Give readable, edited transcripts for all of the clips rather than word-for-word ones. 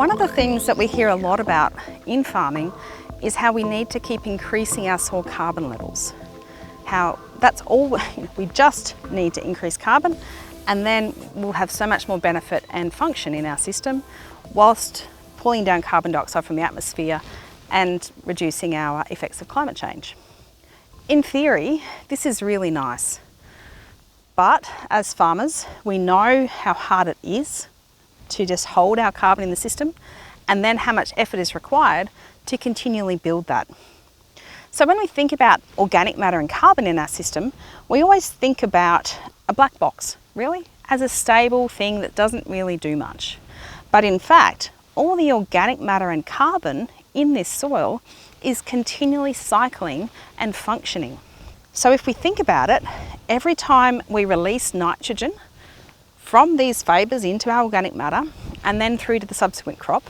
One of the things that we hear a lot about in farming is how we need to keep increasing our soil carbon levels. How that's all, we just need to increase carbon and then we'll have so much more benefit and function in our system whilst pulling down carbon dioxide from the atmosphere and reducing our effects of climate change. In theory, this is really nice, but as farmers, we know how hard it is to just hold our carbon in the system and then how much effort is required to continually build that. So when we think about organic matter and carbon in our system, we always think about a black box, really, as a stable thing that doesn't really do much. But in fact, all the organic matter and carbon in this soil is continually cycling and functioning. So if we think about it, every time we release nitrogen from these fabas into our organic matter and then through to the subsequent crop,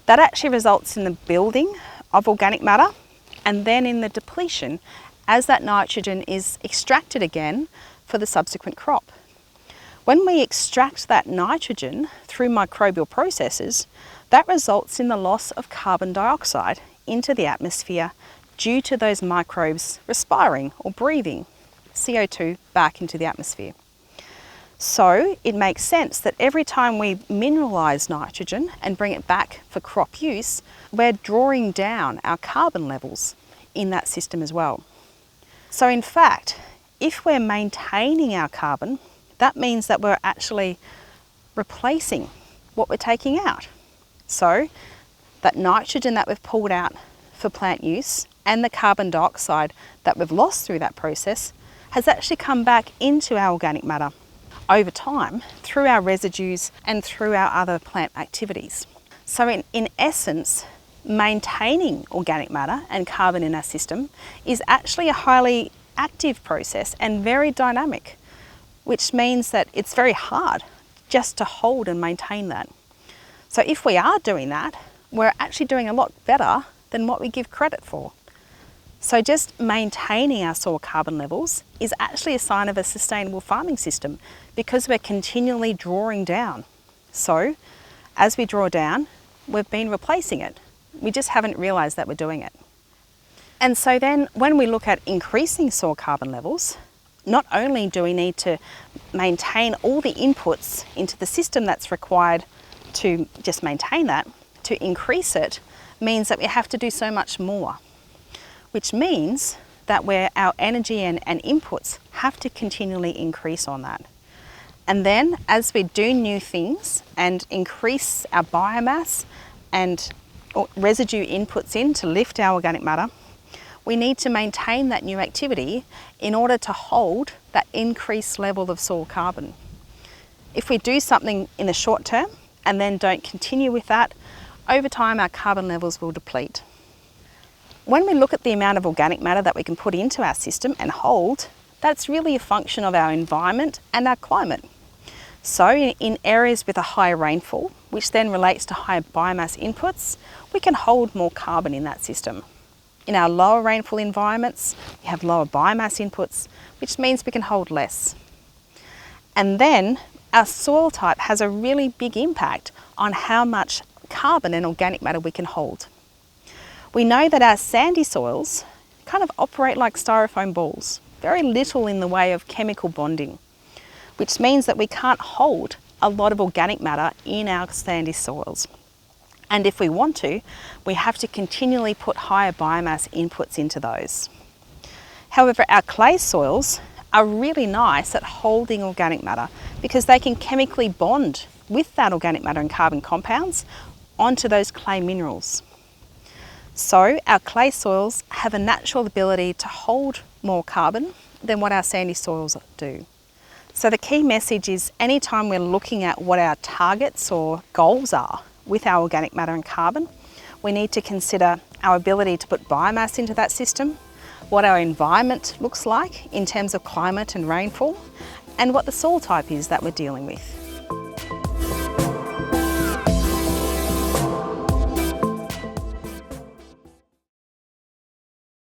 that actually results in the building of organic matter and then in the depletion as that nitrogen is extracted again for the subsequent crop. When we extract that nitrogen through microbial processes, that results in the loss of carbon dioxide into the atmosphere due to those microbes respiring or breathing CO2 back into the atmosphere. So it makes sense that every time we mineralise nitrogen and bring it back for crop use, we're drawing down our carbon levels in that system as well. So in fact, if we're maintaining our carbon, that means that we're actually replacing what we're taking out. So that nitrogen that we've pulled out for plant use and the carbon dioxide that we've lost through that process has actually come back into our organic matter over time through our residues and through our other plant activities. So in essence, maintaining organic matter and carbon in our system is actually a highly active process and very dynamic, which means that it's very hard just to hold and maintain that. So if we are doing that, we're actually doing a lot better than what we give credit for. So just maintaining our soil carbon levels is actually a sign of a sustainable farming system because we're continually drawing down. So as we draw down, we've been replacing it. We just haven't realised that we're doing it. And so then when we look at increasing soil carbon levels, not only do we need to maintain all the inputs into the system that's required to just maintain that, to increase it means that we have to do so much more, which means that where our energy and inputs have to continually increase on that. And then as we do new things and increase our biomass and residue inputs in to lift our organic matter, we need to maintain that new activity in order to hold that increased level of soil carbon. If we do something in the short term and then don't continue with that, over time our carbon levels will deplete. When we look at the amount of organic matter that we can put into our system and hold, that's really a function of our environment and our climate. So in areas with a higher rainfall, which then relates to higher biomass inputs, we can hold more carbon in that system. In our lower rainfall environments, we have lower biomass inputs, which means we can hold less. And then our soil type has a really big impact on how much carbon and organic matter we can hold. We know that our sandy soils kind of operate like styrofoam balls, very little in the way of chemical bonding, which means that we can't hold a lot of organic matter in our sandy soils. And if we want to, we have to continually put higher biomass inputs into those. However, our clay soils are really nice at holding organic matter because they can chemically bond with that organic matter and carbon compounds onto those clay minerals. So our clay soils have a natural ability to hold more carbon than what our sandy soils do. So the key message is anytime we're looking at what our targets or goals are with our organic matter and carbon, we need to consider our ability to put biomass into that system, what our environment looks like in terms of climate and rainfall, and what the soil type is that we're dealing with.